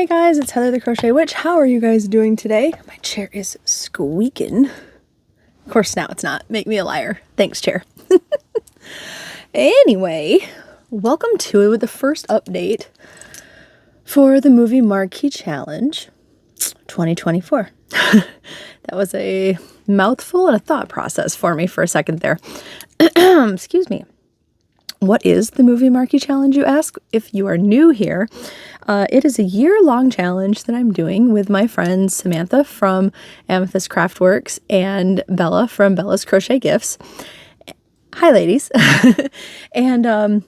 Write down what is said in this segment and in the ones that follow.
Hey guys, it's Heather the Crochet Witch. How are you guys doing today? My chair is squeaking. Of course now it's not. Make me a liar. Thanks, chair. Anyway, welcome to the first update for the movie Marquee Challenge 2024. That was a mouthful and a thought process for me for a second there. Excuse me. What is the movie Marquee Challenge, you ask? If you are new here, it is a year-long challenge that I'm doing with my friends Samantha from Amethyst Craftworks and Bella from Bella's Crochet Gifts. Hi, ladies. And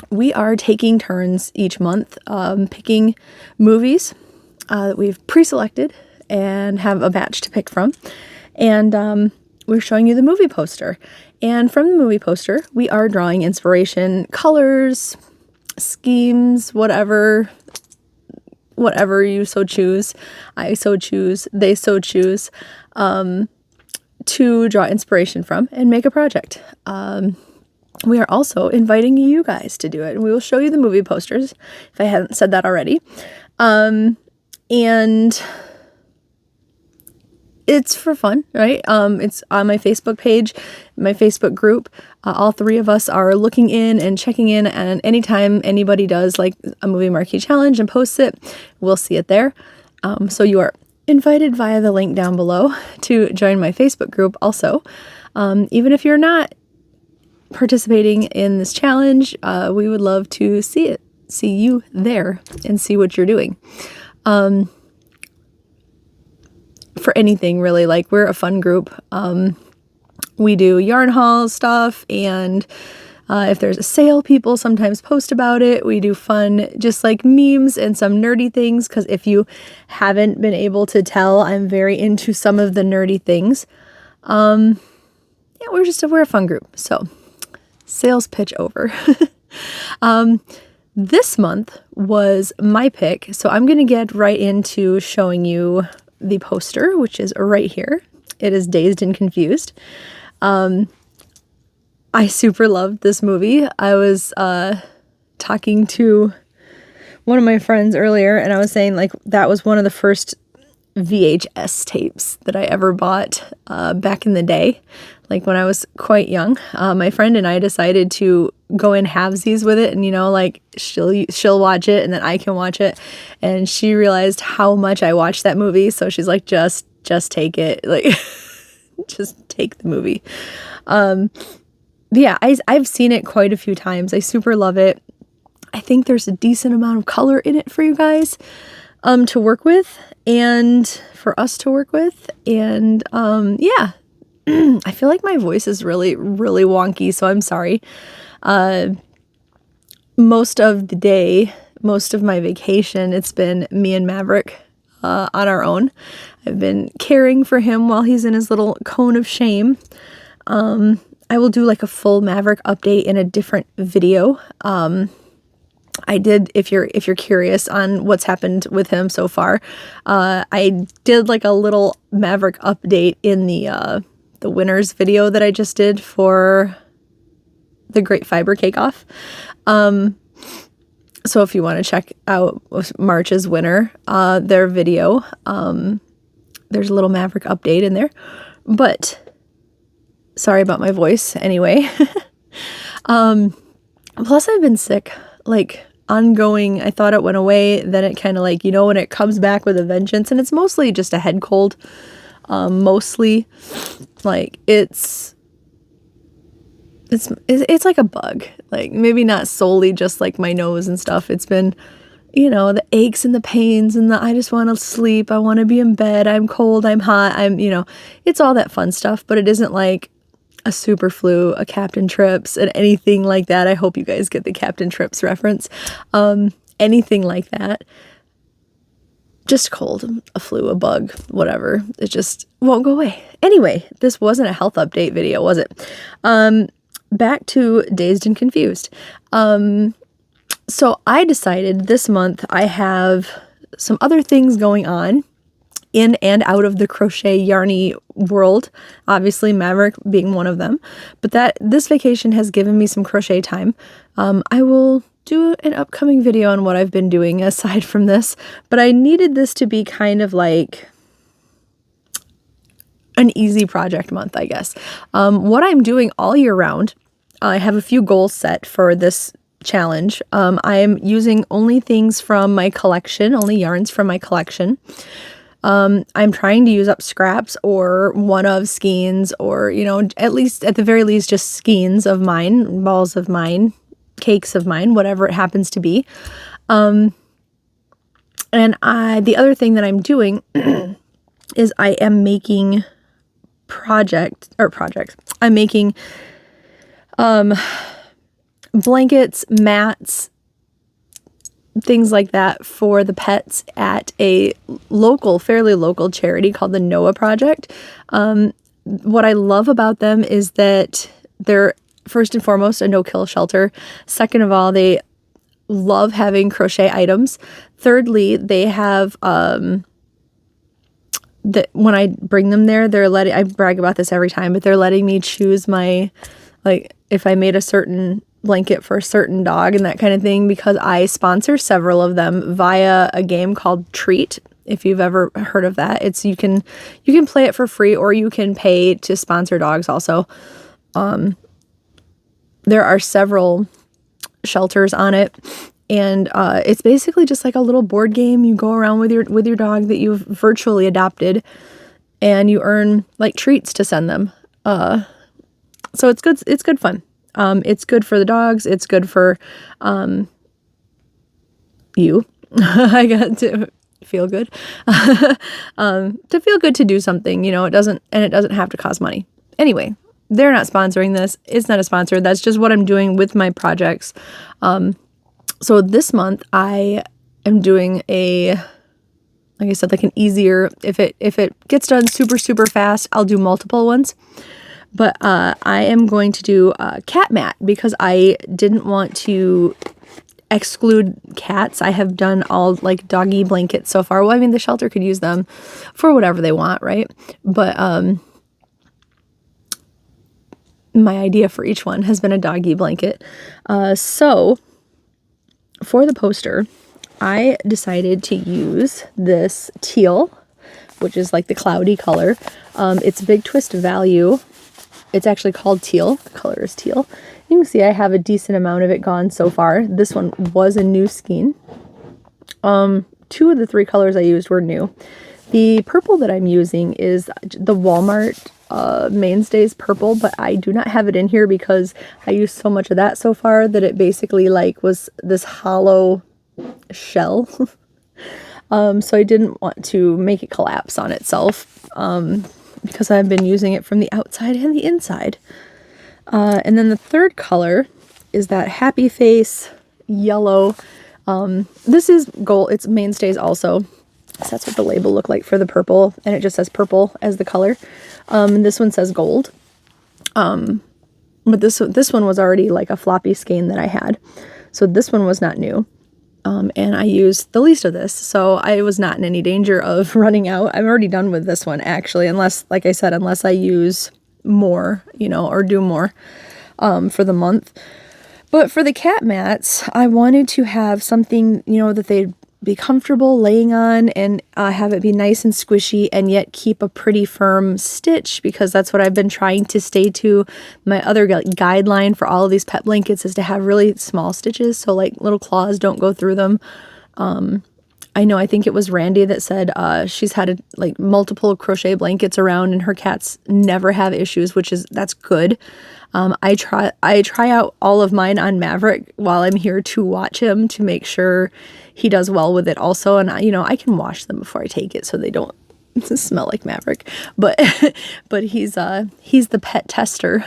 we are taking turns each month picking movies that we've pre-selected and have a batch to pick from. And we're showing you the movie poster. And from the movie poster, we are drawing inspiration, colors, schemes, whatever you so choose, I so choose, they so choose, to draw inspiration from and make a project. We are also inviting you guys to do it, and we will show you the movie posters if I hadn't said that already. And it's for fun, right? It's on my Facebook page, my Facebook group. All three of us are looking in and checking in, and anytime anybody does like a movie Marquee challenge and posts it, we'll see it there. So you are invited via the link down below to join my Facebook group also. Even if you're not participating in this challenge, we would love to see you there and see what you're doing. For anything really, like we're a fun group. We do yarn haul stuff, and if there's a sale, people sometimes post about it. We do fun, just like memes and some nerdy things, because if you haven't been able to tell, I'm very into some of the nerdy things. Yeah, we're a fun group. So sales pitch over. This month was my pick, so I'm gonna get right into showing you the poster, which is right here. It is Dazed and Confused. I super loved this movie. I was talking to one of my friends earlier, and I was saying like that was one of the first VHS tapes that I ever bought back in the day, like when I was quite young. My friend and I decided to go in halvesies with it, and like she'll watch it and then I can watch it, and she realized how much I watched that movie, so she's like, just take it, like just take the movie. Yeah, I've seen it quite a few times. I super love it. I think there's a decent amount of color in it for you guys to work with and for us to work with, and yeah. I feel like my voice is really, really wonky, so I'm sorry. Most of the day, most of my vacation, it's been me and Maverick on our own. I've been caring for him while he's in his little cone of shame. I will do like a full Maverick update in a different video. I did, if you're curious on what's happened with him so far, I did like a little Maverick update in the winners video that I just did for the Great Fiber Cake Off. So if you want to check out March's winner, their video, there's a little Maverick update in there. But sorry about my voice anyway. Plus I've been sick, like ongoing. I thought it went away, then it kind of like, when it comes back with a vengeance, and it's mostly just a head cold. Mostly like it's like a bug, like maybe not solely just like my nose and stuff. It's been, the aches and the pains and I just want to sleep. I want to be in bed. I'm cold. I'm hot. It's all that fun stuff, but it isn't like a super flu, a Captain Trips, and anything like that. I hope you guys get the Captain Trips reference. Anything like that. Just cold, a flu, a bug, whatever. It just won't go away. Anyway, this wasn't a health update video, was it? Back to Dazed and Confused. So I decided this month I have some other things going on in and out of the crochet yarny world. Obviously Maverick being one of them. But this vacation has given me some crochet time. I will do an upcoming video on what I've been doing aside from this, but I needed this to be kind of like an easy project month, I guess. What I'm doing all year round, I have a few goals set for this challenge. I am using only things from my collection, only yarns from my collection. I'm trying to use up scraps or one of skeins, or, you know, at the very least, just skeins of mine, balls of mine, cakes of mine, whatever it happens to be. And the other thing that I'm doing is I am making I'm making blankets, mats, things like that for the pets at a fairly local charity called the Noah Project. What I love about them is that they're, first and foremost, a no-kill shelter. Second of all, they love having crochet items. Thirdly, they have when I bring them there, I brag about this every time, but they're letting me choose my, like, if I made a certain blanket for a certain dog and that kind of thing, because I sponsor several of them via a game called Treat. If you've ever heard of that, you can play it for free, or you can pay to sponsor dogs also. There are several shelters on it, and it's basically just like a little board game. You go around with your dog that you've virtually adopted, and you earn like treats to send them. So it's good. It's good fun. It's good for the dogs. It's good for you. I got to feel good. To feel good to do something, you know. It doesn't have to cost money. Anyway, they're not sponsoring this. It's not a sponsor. That's just what I'm doing with my projects. So this month I am doing like I said, like an easier, if it gets done super, super fast, I'll do multiple ones. But I am going to do a cat mat because I didn't want to exclude cats. I have done all like doggy blankets so far. Well, I mean, the shelter could use them for whatever they want, right? But my idea for each one has been a doggy blanket. So for the poster, I decided to use this teal, which is like the cloudy color. It's Big Twist Value. It's actually called teal. The color is teal. You can see I have a decent amount of it gone so far. This one was a new skein. 2 of the 3 colors I used were new. The purple that I'm using is the Walmart Mainstays purple, but I do not have it in here because I used so much of that so far that it basically like was this hollow shell. So I didn't want to make it collapse on itself because I've been using it from the outside and the inside. And then the third color is that Happy Face yellow. This is gold. It's Mainstays also. So that's what the label looked like for the purple, and it just says purple as the color. And this one says gold. But this one was already like a floppy skein that I had. So this one was not new. And I used the least of this, so I was not in any danger of running out. I'm already done with this one, actually, unless, like I said, unless I use more, you know, or do more for the month. But for the cat mats, I wanted to have something, you know, that they'd be comfortable laying on and have it be nice and squishy and yet keep a pretty firm stitch, because that's what I've been trying to stay to. My other guideline for all of these pet blankets is to have really small stitches, so like little claws don't go through them. I know, I think it was Randy that said she's had like multiple crochet blankets around and her cats never have issues, that's good. I try out all of mine on Maverick while I'm here to watch him to make sure he does well with it also. And you know, I can wash them before I take it so they don't smell like Maverick. But he's the pet tester,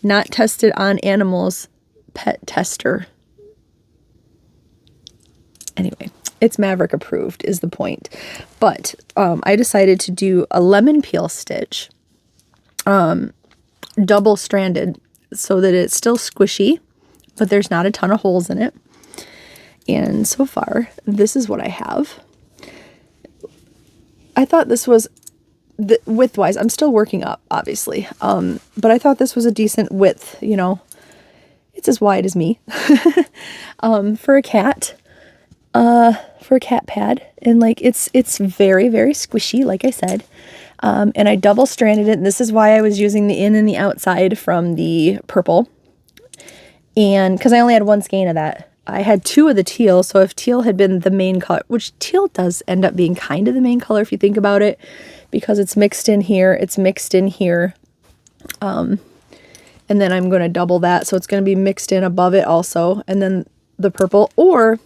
not tested on animals, pet tester. Anyway, it's Maverick approved is the point. But I decided to do a lemon peel stitch, double stranded, so that it's still squishy, but there's not a ton of holes in it. And so far, this is what I have. I thought this was, width-wise, I'm still working up, obviously, but I thought this was a decent width, you know. it's as wide as me, for a cat pad. And like, it's very, very squishy, like I said. And I double stranded it. And this is why I was using the in and the outside from the purple. And because I only had one skein of that. I had 2 of the teal, so if teal had been the main color, which teal does end up being kind of the main color if you think about it, because it's mixed in here, it's mixed in here, and then I'm going to double that, so it's going to be mixed in above it also, and then the purple, or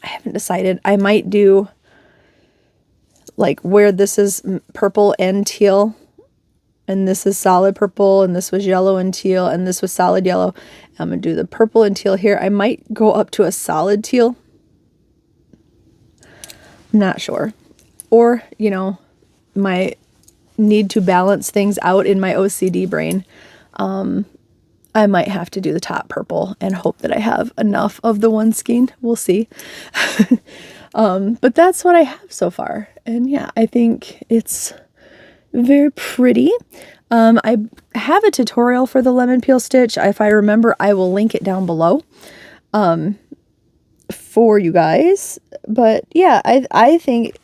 I haven't decided, I might do like where this is purple and teal, and this is solid purple, and this was yellow and teal, and this was solid yellow. I'm going to do the purple and teal here. I might go up to a solid teal. Not sure. Or, you know, my need to balance things out in my OCD brain. I might have to do the top purple and hope that I have enough of the one skein. We'll see. But that's what I have so far. And yeah, I think it's very pretty. I have a tutorial for the lemon peel stitch. If I remember, I will link it down below for you guys. But yeah, I think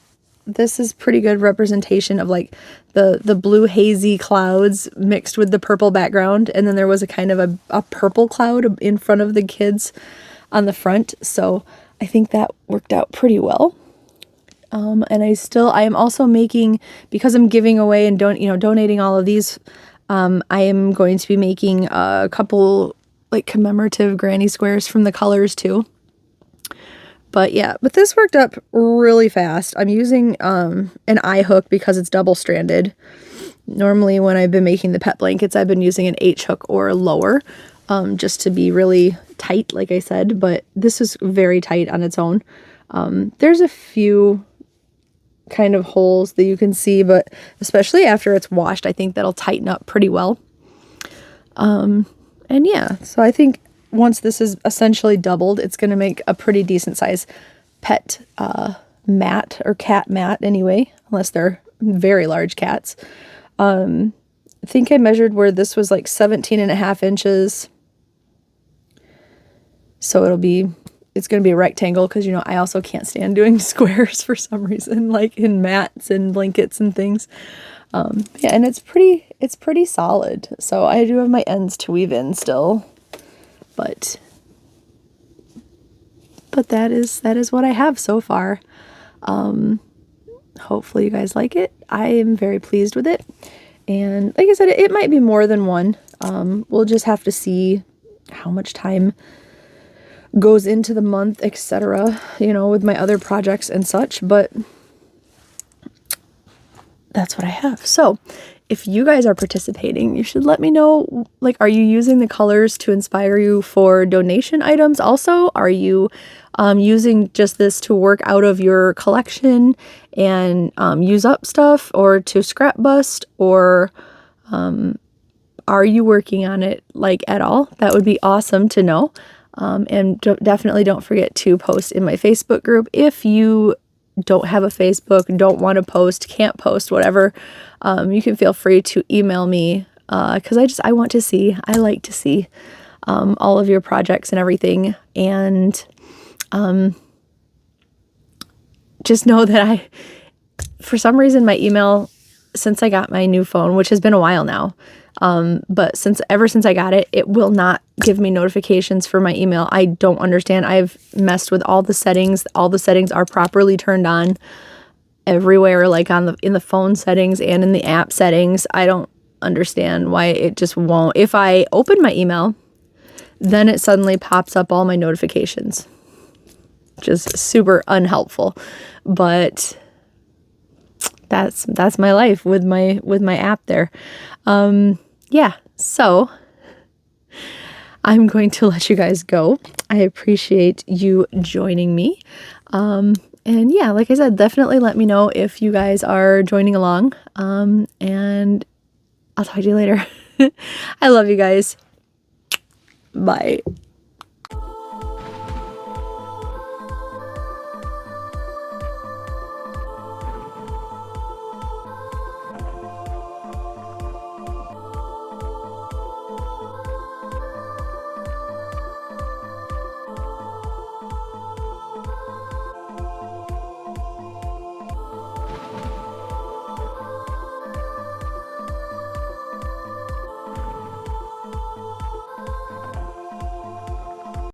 this is pretty good representation of like the blue hazy clouds mixed with the purple background. And then there was a kind of a purple cloud in front of the kids on the front. So I think that worked out pretty well. And I am also making, because I'm giving away and donating all of these, I am going to be making a couple like commemorative granny squares from the colors too. But yeah, but this worked up really fast. I'm using an eye hook because it's double stranded. Normally when I've been making the pet blankets, I've been using an H hook or lower, just to be really tight, like I said, but this is very tight on its own. There's a few kind of holes that you can see, but especially after it's washed, I think that'll tighten up pretty well. And yeah, so I think once this is essentially doubled, it's going to make a pretty decent size pet mat, or cat mat anyway, unless they're very large cats. I think I measured where this was like 17.5 inches. So it's going to be a rectangle because, I also can't stand doing squares for some reason, like in mats and blankets and things. Yeah, and it's pretty solid. So I do have my ends to weave in still, but that is what I have so far. Hopefully you guys like it. I am very pleased with it. And like I said, it might be more than one. We'll just have to see how much time goes into the month, etc., with my other projects and such, but that's what I have. So if you guys are participating, you should let me know, like, are you using the colors to inspire you for donation items also? Are you using just this to work out of your collection and use up stuff, or to scrap bust, or are you working on it like at all? That would be awesome to know. And definitely don't forget to post in my Facebook group. If you don't have a Facebook, don't want to post, can't post, whatever, you can feel free to email me, because I want to see, I like to see all of your projects and everything. And just know that for some reason, my email, since I got my new phone, which has been a while now, but ever since I got it, it will not give me notifications for my email. I don't understand. I've messed with all the settings. All the settings are properly turned on everywhere, like in the phone settings and in the app settings. I don't understand why it just won't. If I open my email, then it suddenly pops up all my notifications. Just super unhelpful. But that's my life with my app there. Yeah, so I'm going to let you guys go. I appreciate you joining me. And yeah, like I said, definitely let me know if you guys are joining along. And I'll talk to you later. I love you guys. Bye.